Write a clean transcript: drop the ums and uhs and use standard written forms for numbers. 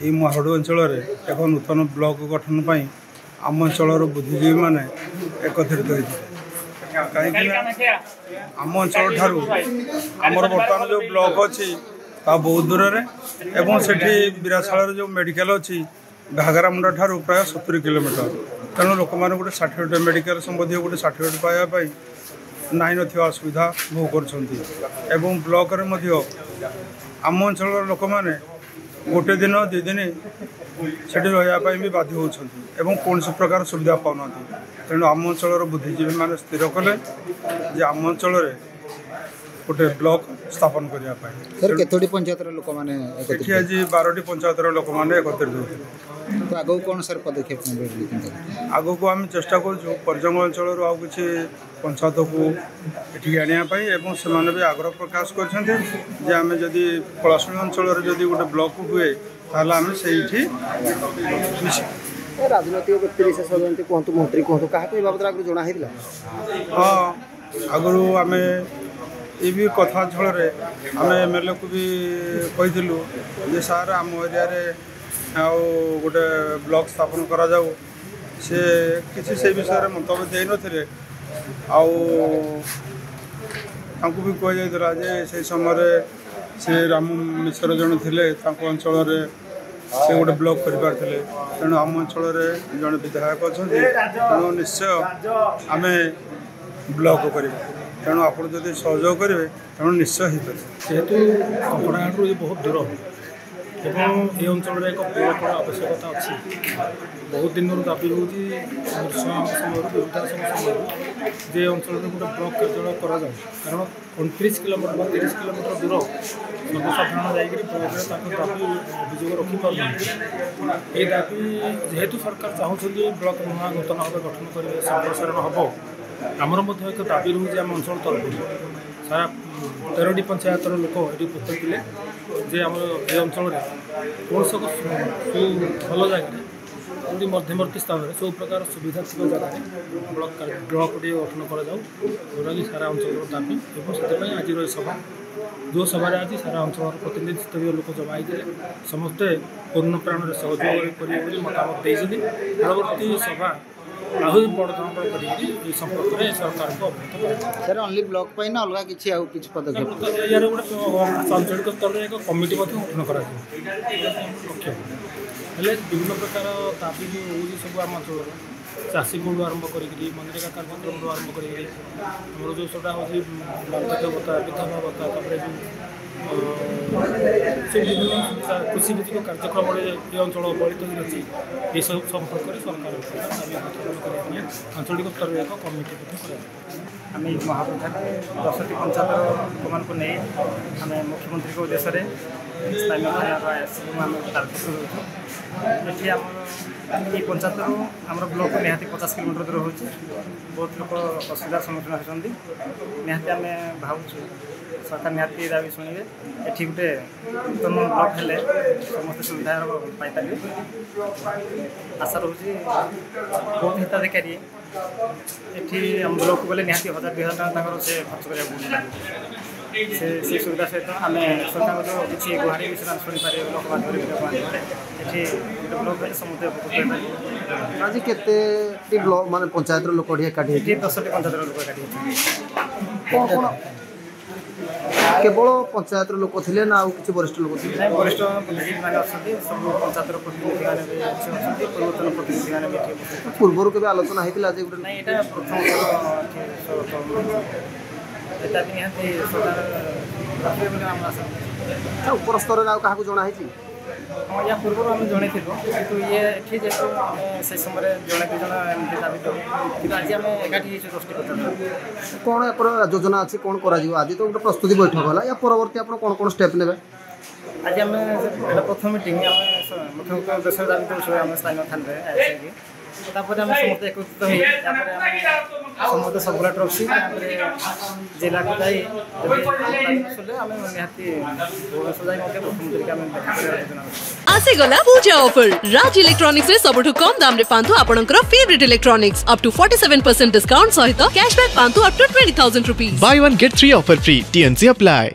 ये महाड़ू अंचल एक नूतन ब्लॉक गठन पर आम अंचल बुद्धिजीवी मैंने एकत्रित होते कहीं आम अंचल ठार आमर बर्तमान जो ब्लॉक अच्छी बहुत दूर में से विराशाल जो मेडिकल अच्छी घाघरामुंडा ठार प्राय 70 किलोमीटर तेणु लोक मैंने गोटे सर्टिफिकेट मेडिकल संबंधी गोटे सर्टिफिकेट पाइबापी नाई असुविधा भोग कर ब्लॉक आम अंचल लोक मैंने गोटे दिन 2 दिन से रही भी बाध्य होती कौन प्रकार सुविधा पाऊना तेणु आम अंचल बुद्धिजीवी मैंने स्थिर कले आम अंचल गोटे ब्लॉक स्थापन करने पंचायत लोक मैंने आज 12टी पंचायत लोक मैंने एकत्रित होते तो आगो कौन सर पदक्षेप आगो को आम चेष्टा करूँ परजंग अंचल आउ कि पंचायत को ये आने से भी आग्रह प्रकाश कर आम जदि पलाशुणी अंचल जदि गोटे ब्लॉक हुए ताल आम से राजनैतिक व्यक्ति विशेष कहतु मंत्री कहतु क्या बाबद आगे जनाई हाँ आगु आम ये भी कथा छल आम एमएलए को भी कही सार आम एरिया गोटे ब्लॉक स्थापन करा जाऊ से किसी से विषय में मंतव्य दे नथिले आंकु भी कह जाइला जे से समय से राम मिश्र जन थे अंचल से गोटे ब्लॉक कर तेणु आम अंचल जड़े विधायक अच्छा तेणु निश्चय आम ब्लॉक कर तेणु आप सहयोग करेंगे तेणु निश्चय हो जेहेतु कंकड़ाहाटू ये बहुत दूर एवं ये अंचल एक ब्लॉक आवश्यकता अच्छी बहुत दिन दाबी हो समय जे अंचल में गोटे ब्लॉक कार्यालय करा कारण 29 किलोमीटर 30 किलोमीटर दूर सर्वसाधारण जाकि ब्लॉक दाबी अभियोग रखिपार ये दाबी जेहेतु सरकार चाहते ब्लॉक नूतन भाव गठन करेंगे संप्रसारण हम आमर एक दाबी रोचे आम अंचल तरफ सारा 13टी पंचायत लोक ये पचारे जे आम ये अंचल कौन सब भल जगह मध्यवर्ती स्थान में सब प्रकार सुविधा थी जगह ब्लॉक टे गठन करा कि सारा अंचल दाबी और से आज सभा जो सभा आज सारा अंचल प्रतिनिधि स्तरीय लोक जमा होते समस्ते पूर्ण प्राण सहयोग करेंगे मतामत देते परवर्ती सभा आहरी बड़ धरण कर संपर्क में सरकार को अवगत सर ओनली ब्लॉक पर ना अलग किसी पदक्षेप यार गोटे आंचलिक स्तर में एक कमिटी गठन कर विभिन्न प्रकार दाबी भी हो सब आम अंचल चाषी गुण आरंभ कर मनरेगा कार्यक्रम आरंभ कर जो सबटा हूँ बार्धक्य भत्ता विधवा भत्ता से विभिन्न कृषि भित्तिक कार्यक्रम ये अंचल बलित अच्छी ये सब संपर्क में सरकार आंचलिक स्तर में एक कमिटी आम महाप्रधान 10टी पंचायत लोक को नहीं आम मुख्यमंत्री को उद्देश्य स्थानीय आम ये आम ये पंचायत आम ब्लॉक निहाती 50 किलोमीटर दूर हो बहुत लोग असुविधार सम्मुखीन होती निहाती आम भावुँ सरकार निहाती दाबी शुणे ये गोटे नूतन ब्लॉक हेले समस्त सुविधा पाइपारे आशा रोचे बहुत हिताधिकारी ये आम ब्लॉक गले निहाती 1000-2000 टका से खर्च करा से सुविधा सहित आम सरकार जो किसी गुहारी भी शुणिपारे लोक माध्यम ये ब्लॉक समस्त उपकृत आज के ब्लॉक मान पंचायत लोक एकाठी 10टी पंचायत लोक एकाठी केवल पंचायत लोक थे ना किसी वरिष्ठ लोक थे वरिष्ठ बुद्धिजीवी मैंने सब पंचायत प्रतिनिधि मैंने पूर्वतन प्रतिनिधि मैंने पूर्वर के आलोचना होता आज गोटे नहीं ये प्रथम एटा भी निहाती सरकार ऊपर स्तर में क्या जनाई हाँ या पूर्व आम जन कि ये जेहतु से समय जड़े 2 जन एमती दाबी करूँ कि आज आम एकाठी 10टी पंचायत कौन या योजना अच्छी कौन कर आज तो गोटे प्रस्तुति बैठक है या परवर्ती आप कौन स्टेप ने आज आम प्रथम मीटिंग आम मुख्यमंत्री उद्देश्य दाबी करूँ आम स्थानीय थाना तापर आम समस्त एकत्रित हो समस्त सब रखी जिला को जाए आम निहाती भुवनेश्वर जाए मुख्यमंत्री के आम देखा आसीगला पूजा ऑफर राज इलेक्ट्रॉनिक्स रे सबठु कम दाम रे पांतु आपनकर favourite electronics up to 47% discount सहित कैशबैक पांतु up to 20,000 rupees buy 1 get 3 offer free TNC apply.